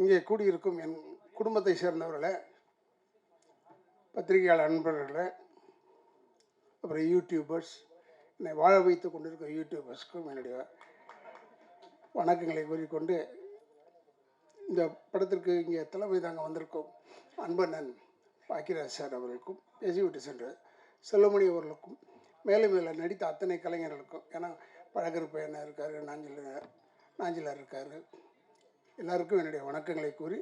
இங்கே கூடியிருக்கும் என் குடும்பத்தை சேர்ந்தவர்களே, பத்திரிகையாளர் நண்பர்களே, அப்புறம் யூடியூபர்ஸ், என்னை வாழ வைத்து கொண்டிருக்கிற யூடியூபர்ஸ்க்கும் என்னுடைய வணக்கங்களை கூறிக்கொண்டு, இந்த படத்திற்கு இங்கே தலைமை தாங்க வந்திருக்கும் அன்பண்ணன் பாக்கியராஜ் சார் அவர்களுக்கும், பேசிவிட்டு சென்ற செல்வமணி அவர்களுக்கும், மேலும் இதில் நடித்த அத்தனை கலைஞர்களுக்கும், ஏன்னா பழகருப்பு என்ன இருக்கார், நாஞ்சிலர் இருக்கார், எல்லாருக்கும் என்னுடைய வணக்கங்களை கூறி,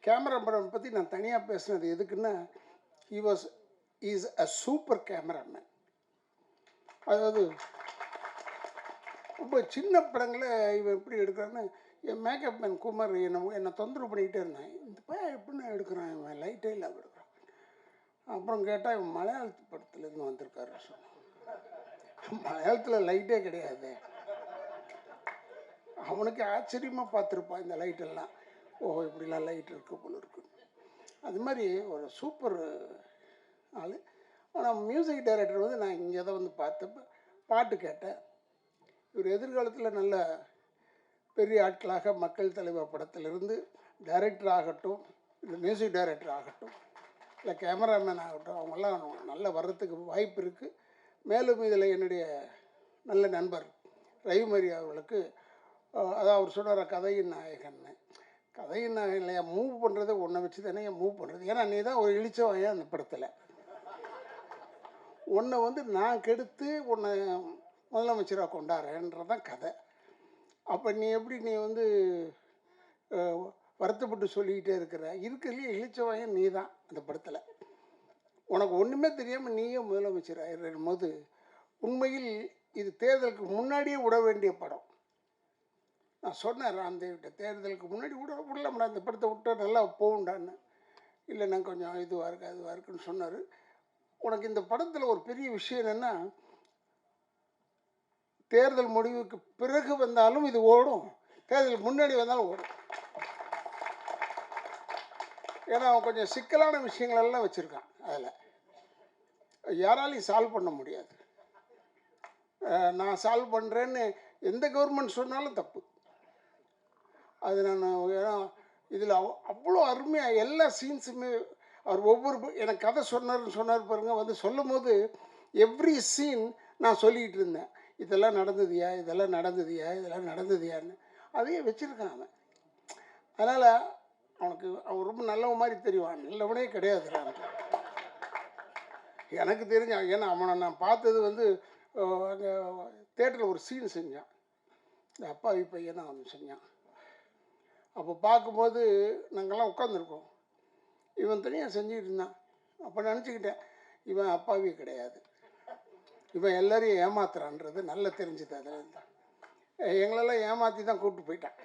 கேமரா படம் பற்றி நான் தனியாக பேசுனது எதுக்குன்னா, இஸ் அ சூப்பர் கேமராமேன். அதாவது ரொம்ப சின்ன படங்களை இவன் எப்படி எடுக்கிறான்னு, என் மேக்கப் மேன் குமார் என்னை தொந்தரவு பண்ணிக்கிட்டே இருந்தேன். இந்த பையன் எப்படின்னு எடுக்கிறான், இவன் லைட்டே இல்லாமல் எடுக்கிறான். அப்புறம் கேட்டால் இவன் மலையாளத்து படத்துலேருந்து வந்திருக்காரு சொன்னான். மலையாளத்தில் லைட்டே கிடையாது. அவனுக்கு ஆச்சரியமாக பார்த்துருப்பான் இந்த லைட்டெல்லாம். ஓ, இப்படிலாம் லைட் இருக்கு போல இருக்கு. அது மாதிரி ஒரு சூப்பர் ஆள். ஆனால் மியூசிக் டைரக்டர் வந்து நான் இங்கே தான் வந்து பார்த்தப்ப பாட்டு கேட்டேன். இவர் எதிர்காலத்தில் நல்ல பெரிய ஆட்களாக மக்கள் தலைவர் படத்திலிருந்து டைரக்டர் ஆகட்டும், இல்லை மியூசிக் டைரக்டர் ஆகட்டும், இல்லை கேமராமேன் ஆகட்டும், அவங்கெல்லாம் நல்ல வர்றதுக்கு வாய்ப்பு இருக்குது. மேலும் இதில் என்னுடைய நல்ல நண்பர் ரவிமரி அவர்களுக்கு, அதான் அவர் சொன்னார் கதையின் நாயகன்னு. கதையின் நாயகன் இல்லையா, மூவ் பண்ணுறது ஒன்றை வச்சு தானே மூவ் பண்ணுறது. ஏன்னா நீ தான் ஒரு இழிச்சவன் அந்த படத்தில். உன்னை வந்து நான் கெடுத்து உன்னை முதலமைச்சராக கொண்டாடுறேன்றதான் கதை. அப்போ நீ எப்படி நீ வந்து வருத்தப்பட்டு சொல்லிக்கிட்டே இருக்கிறதுலேயே இழிச்சவன் நீ தான் அந்த படத்தில். உனக்கு ஒன்றுமே தெரியாமல் நீயே முதலமைச்சர் ஆயிடும் போது, உண்மையில் இது தேர்தலுக்கு முன்னாடியே விட வேண்டிய படம். நான் சொன்னேன் ராம்தேவிட்ட, தேர்தலுக்கு முன்னாடி விடலாம்டா இந்த படத்தை விட்டா நல்லா போகுண்டான்னு. இல்லை நான் கொஞ்சம் இதுவாக இருக்கு அதுவாக இருக்குன்னு சொன்னார். உனக்கு இந்த படத்தில் ஒரு பெரிய விஷயம் என்னென்னா, தேர்தல் முடிவுக்கு பிறகு வந்தாலும் இது ஓடும், தேர்தலுக்கு முன்னாடி வந்தாலும் ஓடும். ஏன்னா அவன் கொஞ்சம் சிக்கலான விஷயங்களெல்லாம் வச்சுருக்கான். அதில் யாராலையும் சால்வ் பண்ண முடியாது. நான் சால்வ் பண்ணுறேன்னு எந்த கவர்மெண்ட் சொன்னாலும் தப்பு. அது நான் ஏன்னா இதில் அவ்வளோ அருமையாக எல்லா சீன்ஸுமே அவர் ஒவ்வொரு எனக்கு கதை சொன்னார் பாருங்க. வந்து சொல்லும் போது எவ்ரி சீன் நான் சொல்லிக்கிட்டு இருந்தேன், இதெல்லாம் நடந்ததுயா, இதெல்லாம் நடந்ததுயா, இதெல்லாம் நடந்ததுயான்னு. அதையே வச்சுருக்கான் அவன். அதனால் அவன் ரொம்ப நல்லவன் மாதிரி தெரிவான். நல்லவனே கிடையாது எனக்கு தெரிஞ்ச. ஏன்னா அவனை நான் பார்த்தது வந்து அங்கே தேட்டரில் ஒரு சீன் செஞ்சான், இந்த அப்பாவி பையனை அவன் செஞ்சான். அப்போ பார்க்கும்போது நாங்கள்லாம் உட்காந்துருக்கோம், இவன் தனியாக செஞ்சுக்கிட்டு இருந்தான். அப்போ நினச்சிக்கிட்டேன், இவன் அப்பாவி கிடையாது, இவன் எல்லோரையும் ஏமாத்துறான்றது நல்லா தெரிஞ்சுது. அதில் இருந்தான் எங்களெல்லாம் ஏமாற்றி தான் கூப்பிட்டு போயிட்டான்.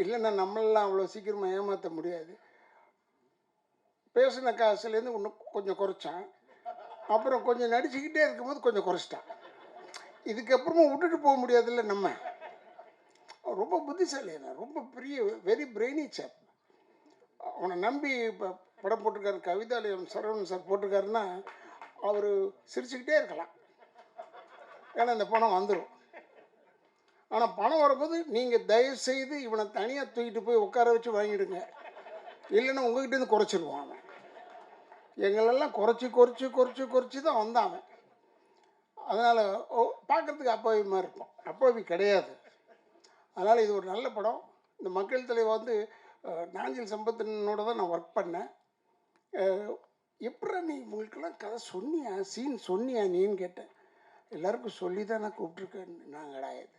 இல்லைன்னா நம்மளெல்லாம் அவ்வளோ சீக்கிரமாக ஏமாற்ற முடியாது. பேசின காசுலேருந்து இன்னும் கொஞ்சம் குறைச்சான். அப்புறம் கொஞ்சம் நடிச்சுக்கிட்டே இருக்கும்போது கொஞ்சம் குறைச்சிட்டான். இதுக்கப்புறமா விட்டுட்டு போக முடியாதுல்ல நம்ம. ரொம்ப புத்திசாலி, ரொம்ப பெரிய வெரி பிரெய்னி சாப். அவனை நம்பி இப்போ படம் போட்டிருக்காரு, கவிதாலயம் சரவணன் சார் போட்டிருக்காருன்னா அவர் சிரிச்சுக்கிட்டே இருக்கலாம், ஏன்னா இந்த பணம் வந்துடும். ஆனால் பணம் வரும்போது நீங்கள் தயவுசெய்து இவனை தனியாக தூக்கிட்டு போய் உட்கார வச்சு வாங்கிடுங்க, இல்லைன்னா உங்ககிட்டேருந்து குறைச்சிடுவான் அவன். எங்களெல்லாம் குறைச்சி தான் வந்தான் அவன். அதனால் பார்க்குறதுக்கு அப்பாவி மாதிரி இருக்கும், அப்பாவி கிடையாது. அதனால் இது ஒரு நல்ல படம். இந்த மக்கள் தலைவர் வந்து நாஞ்சில் சம்பத்தினோட தான் நான் ஒர்க் பண்ணேன். எப்படி நீ உங்களுக்கெல்லாம் கதை சொன்னியா, சீன் சொன்னியா நீன்னு கேட்டேன். எல்லாருக்கும் சொல்லி தான் நான் கூப்பிட்ருக்கேன். நான் கிடையாது.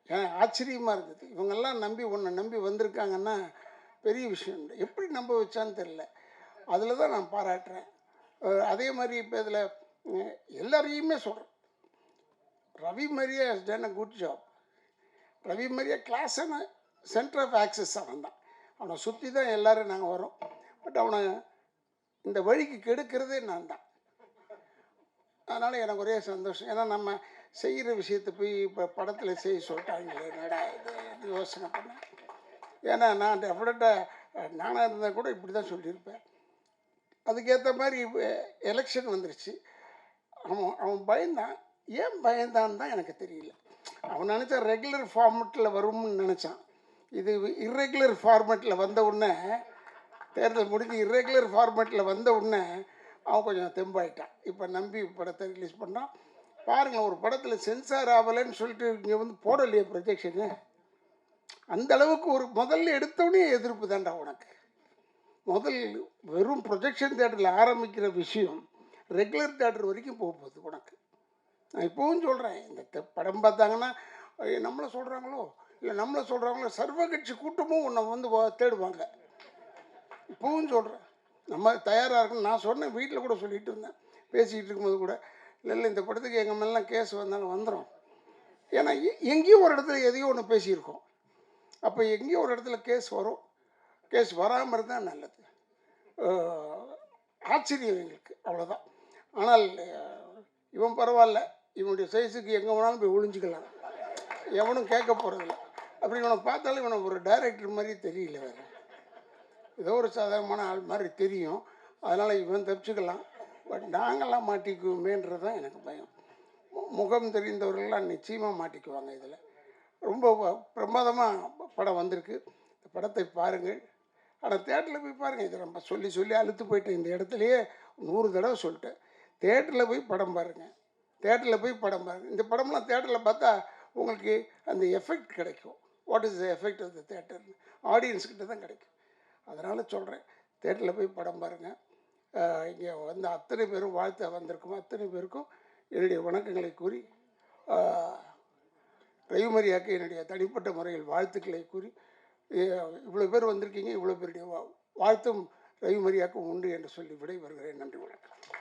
ஏன் ஆச்சரியமாக இருந்தது. இவங்கெல்லாம் உன்னை நம்பி வந்திருக்காங்கன்னா பெரிய விஷயம். எப்படி நம்ப வச்சான்னு தெரில. அதில் தான் நான் பாராட்டுறேன். அதே மாதிரி இப்போ இதில் எல்லாரையுமே சொல்கிறேன், Ravi Mariya has done a good job. Ravi Mariya கிளாஸான சென்டர் ஆஃப் ஆக்சஸ் அவன் தான். அவனை சுற்றி தான் எல்லோரும் நாங்கள் வரோம். பட் அவனை இந்த வழிக்கு கெடுக்கிறதே நான் தான். அதனால் எனக்கு ஒரே சந்தோஷம். ஏன்னா நம்ம செய்கிற விஷயத்தை போய் இப்போ படத்தில் செய்ய சொல்லிட்டாங்களே, என்னடா இது யோசனை பண்ணேன். ஏன்னா நான் டெஃபினட்டாக நானாக இருந்தால் கூட இப்படி தான் சொல்லியிருப்பேன். அதுக்கேற்ற மாதிரி எலெக்ஷன் வந்துருச்சு. அவன் பயந்தான். ஏன் பயந்தான்னு தான் எனக்கு தெரியல. அவன் நினச்சா ரெகுலர் ஃபார்மெட்டில் வரும்னு நினச்சான். இது இர்ரெகுலர் ஃபார்மேட்டில் வந்த உடனே, தேர்தல் முடிஞ்சு இர்ரெகுலர் ஃபார்மேட்டில் வந்த உடனே அவன் கொஞ்சம் தெம்பாயிட்டான். இப்போ நம்பி படத்தை ரிலீஸ் பண்ணான். பாருங்கள், ஒரு படத்தில் சென்சார் ஆகலைன்னு சொல்லிட்டு இங்கே வந்து போடலையே ப்ரொஜெக்ஷனு. அந்த அளவுக்கு ஒரு முதல்ல எடுத்தோடனே எதிர்ப்பு தான்டா உனக்கு. முதல் வெறும் ப்ரொஜெக்ஷன் தேட்டரில் ஆரம்பிக்கிற விஷயம் ரெகுலர் தேட்டர் வரைக்கும் போக போகுது உனக்கு. நான் இப்போவும் சொல்கிறேன், இந்த படம் பார்த்தாங்கன்னா நம்மளை சொல்கிறாங்களோ இல்லை நம்மளை சொல்கிறாங்களோ, சர்வ கட்சி கூட்டமும் உன்னை வந்து தேடுவாங்க. இப்போவும் சொல்கிறேன், நம்ம தயாராக இருக்கணும். நான் சொன்னேன், வீட்டில் கூட சொல்லிகிட்டு இருந்தேன், பேசிக்கிட்டு இருக்கும்போது கூட, இல்லை இந்த படத்துக்கு எங்கள் மேலாம் கேஸ் வந்தாலும் வந்துடும். ஏன்னா எங்கேயோ ஒரு இடத்துல எதையோ ஒன்று பேசியிருக்கோம். அப்போ எங்கேயோ ஒரு இடத்துல கேஸ் வரும். கேஸ் வராமல் இருந்தால் நல்லது. ஆச்சரியம் எங்களுக்கு, அவ்வளோதான். ஆனால் இவன் பரவாயில்ல, இவனுடைய சைஸுக்கு எங்கே வேணாலும் போய் ஒழிஞ்சிக்கலாம், எவனும் கேட்க போகிறதில்ல. அப்படி இவனை பார்த்தாலும் இவனை ஒரு டைரக்டர் மாதிரி தெரியல, வேறு ஏதோ ஒரு சாதாரணமான ஆள் மாதிரி தெரியும். அதனால் இவன் தப்பிச்சுக்கலாம். பட் நாங்கள்லாம் மாட்டிக்குவோமேன்றது தான் எனக்கு பயம். முகம் தெரிந்தவர்கள்லாம் நிச்சயமாக மாட்டிக்குவாங்க. இதில் ரொம்ப பிரமாதமாக படம் வந்திருக்கு. இந்த படத்தை பாருங்கள். ஆனால் தேட்டரில் போய் பாருங்கள். இதை நம்ம சொல்லி சொல்லி அழுத்து போயிட்டேன். இந்த இடத்துலையே 100 தடவை சொல்லிட்டேன். தேட்டரில் போய் படம் பாருங்கள். தேட்டரில் போய் படம் பாருங்கள். இந்த படம்லாம் தேட்டரில் பார்த்தா உங்களுக்கு அந்த எஃபெக்ட் கிடைக்கும். What is the effect of the தேட்டர்னு ஆடியன்ஸ்கிட்ட தான் கிடைக்கும். அதனால் சொல்கிறேன், தேட்டரில் போய் படம் பாருங்கள். இங்கே வந்து அத்தனை பேரும் வாழ்த்த வந்திருக்கோம். அத்தனை பேருக்கும் என்னுடைய வணக்கங்களை கூறி, ரவிமரியாவுக்கு என்னுடைய தனிப்பட்ட முறையில் வாழ்த்துக்களை கூறி, இவ்வளோ பேர் வந்திருக்கீங்க, இவ்வளோ பேருடைய வாழ்த்தும் ரவிமரியாவுக்கும் உண்டு என்று சொல்லி விடைபெறுகிறேன். நன்றி, வணக்கம்.